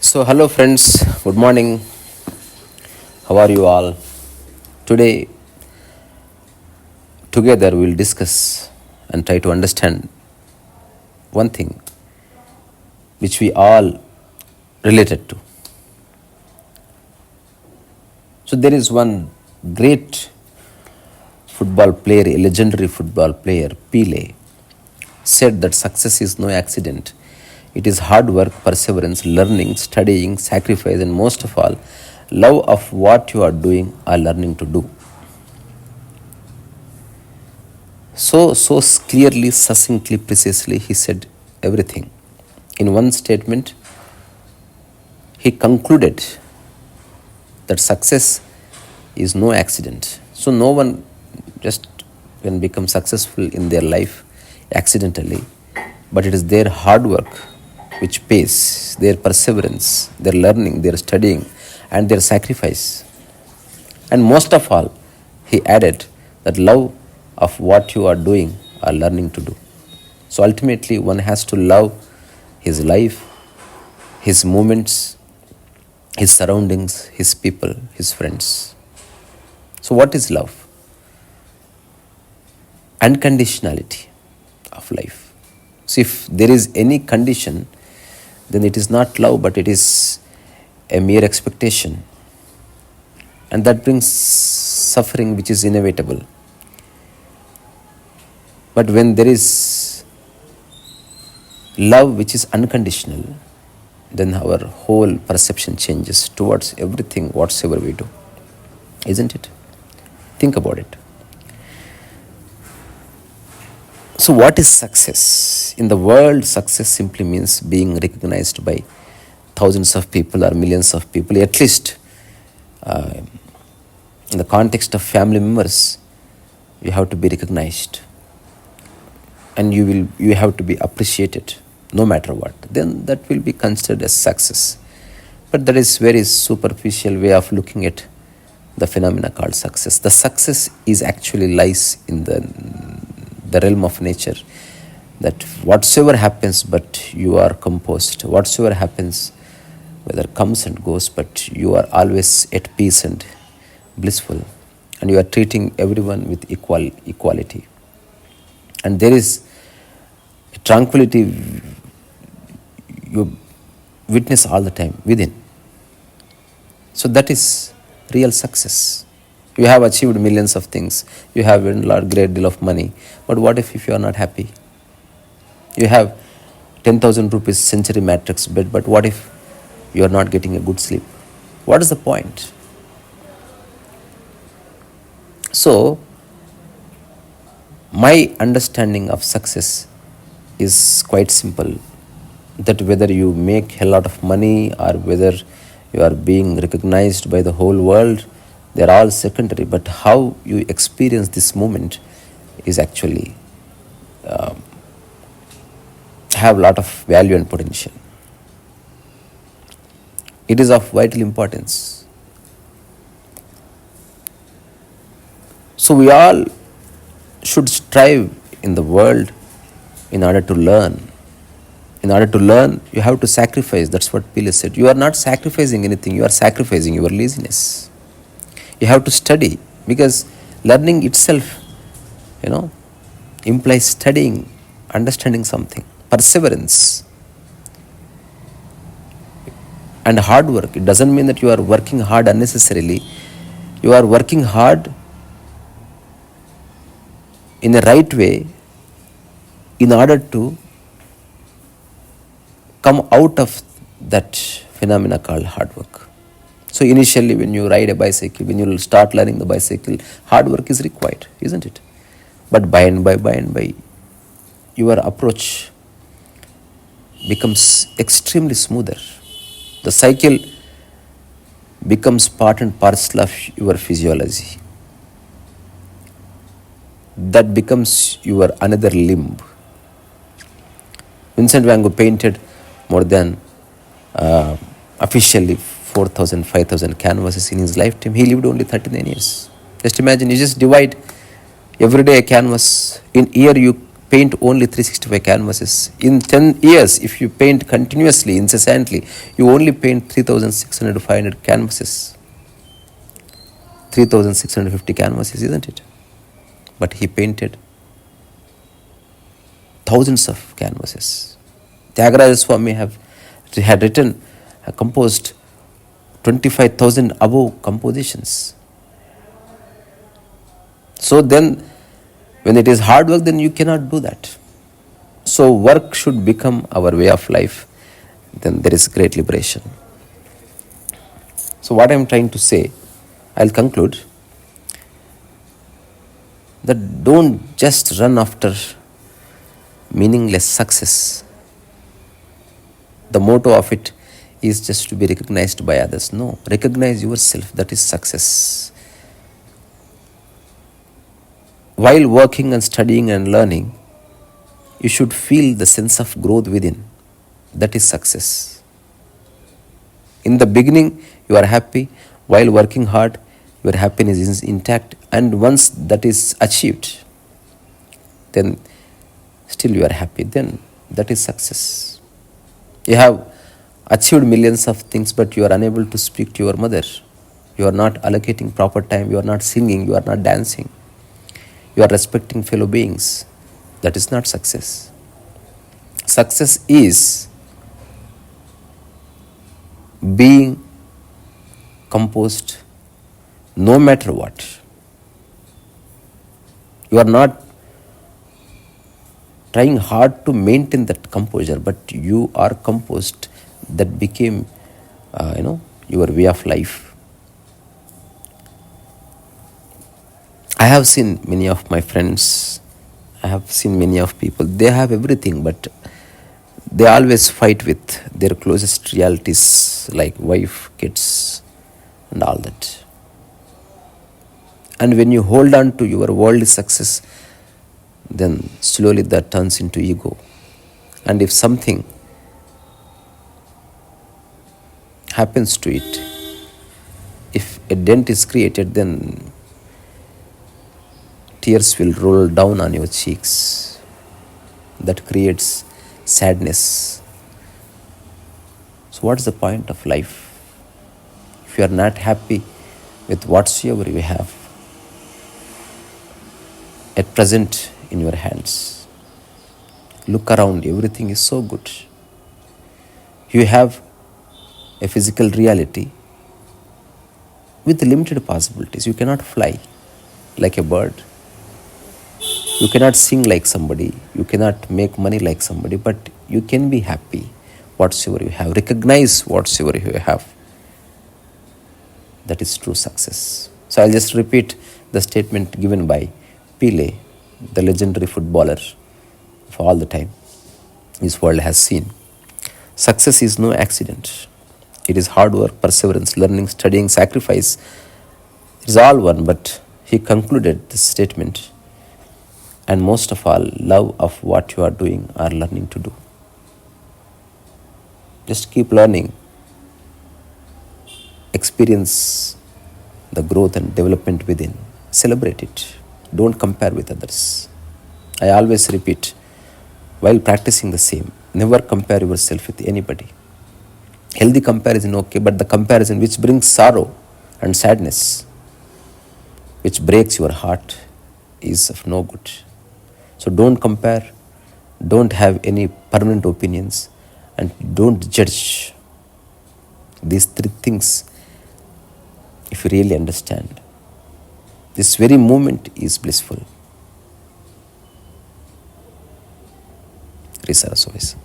So, hello friends, good morning. How are you all? Today, together, we'll discuss and try to understand one thing which we all related to. So, there is one great football player, a legendary football player, PELE, said that success is no accident. It is hard work, perseverance, learning, studying, sacrifice, and most of all, love of what you are doing or learning to do. So clearly, succinctly, precisely, he said everything. In one statement, he concluded that success is no accident. So, no one just can become successful in their life accidentally, but it is their hard work which pays, their perseverance, their learning, their studying, and their sacrifice. And most of all, he added that love of what you are doing or learning to do. So ultimately, one has to love his life, his moments, his surroundings, his people, his friends. So, what is love? Unconditionality of life. So, if there is any condition, then it is not love, but it is a mere expectation. And that brings suffering, which is inevitable. But when there is love which is unconditional, then our whole perception changes towards everything whatsoever we do. Isn't it? Think about it. So, what is success? In the world, success simply means being recognized by thousands of people or millions of people, at least in the context of family members, you have to be recognized and you have to be appreciated no matter what. Then that will be considered as success. But that is very superficial way of looking at the phenomena called success. The success is actually lies in the realm of nature, that whatsoever happens, but you are composed. Whatsoever happens, whether comes and goes, but you are always at peace and blissful, and you are treating everyone with equality. And there is a tranquility you witness all the time within. So that is real success. You have achieved millions of things. You have earned a great deal of money. But what if you are not happy? You have 10,000 rupees century matrix bed, but what if you are not getting a good sleep? What is the point? So, my understanding of success is quite simple, that whether you make a lot of money or whether you are being recognized by the whole world, they're all secondary, but how you experience this moment is actually have a lot of value and potential. It is of vital importance. So we all should strive in the world in order to learn. In order to learn, you have to sacrifice. That's what PELE said. You are not sacrificing anything, you are sacrificing your laziness. You have to study, because learning itself, implies studying, understanding something, perseverance, and hard work. It doesn't mean that you are working hard unnecessarily. You are working hard in a right way in order to come out of that phenomena called hard work. So initially, when you ride a bicycle, when you start learning the bicycle, hard work is required, isn't it? But by and by, your approach becomes extremely smoother. The cycle becomes part and parcel of your physiology. That becomes your another limb. Vincent van Gogh painted more than officially 4,000, 5,000 canvases in his lifetime. He lived only 39 years. Just imagine, you just divide every day a canvas. In year, you paint only 365 canvases. In 10 years, if you paint continuously, incessantly, you only paint 3,600 to 500 canvases. 3,650 canvases, isn't it? But he painted thousands of canvases. Tyagaraja Swami had written, composed 25,000 above compositions. So then, when it is hard work, then you cannot do that. So work should become our way of life. Then there is great liberation. So what I am trying to say, I'll conclude that don't just run after meaningless success. The motto of it is just to be recognized by others. No, recognize yourself. That is success. While working and studying and learning, you should feel the sense of growth within. That is success. In the beginning, you are happy. While working hard, your happiness is intact. And once that is achieved, then still you are happy. Then that is success. You have achieved millions of things, but you are unable to speak to your mother. You are not allocating proper time. You are not singing. You are not dancing. You are respecting fellow beings. That is not success. Success is being composed no matter what. You are not trying hard to maintain that composure, but you are composed. That became, your way of life. I have seen many of my friends, I have seen many of people, they have everything, but they always fight with their closest realities like wife, kids, and all that. And when you hold on to your worldly success, then slowly that turns into ego. And if something happens to it, if a dent is created, then tears will roll down on your cheeks. That creates sadness. So what is the point of life? If you are not happy with whatsoever you have at present in your hands, look around, everything is so good. You have a physical reality with limited possibilities. You cannot fly like a bird. You cannot sing like somebody. You cannot make money like somebody, but you can be happy whatsoever you have. Recognize whatsoever you have. That is true success. So I'll just repeat the statement given by PELE, the legendary footballer of all the time this world has seen. Success is no accident. It is hard work, perseverance, learning, studying, sacrifice. It is all one, but he concluded this statement, and most of all, love of what you are doing or learning to do. Just keep learning. Experience the growth and development within. Celebrate it. Don't compare with others. I always repeat, while practicing the same, never compare yourself with anybody. Healthy comparison, okay, but the comparison which brings sorrow and sadness, which breaks your heart, is of no good. So don't compare, don't have any permanent opinions, and don't judge. These three things, if you really understand, this very moment is blissful. Risa, as always.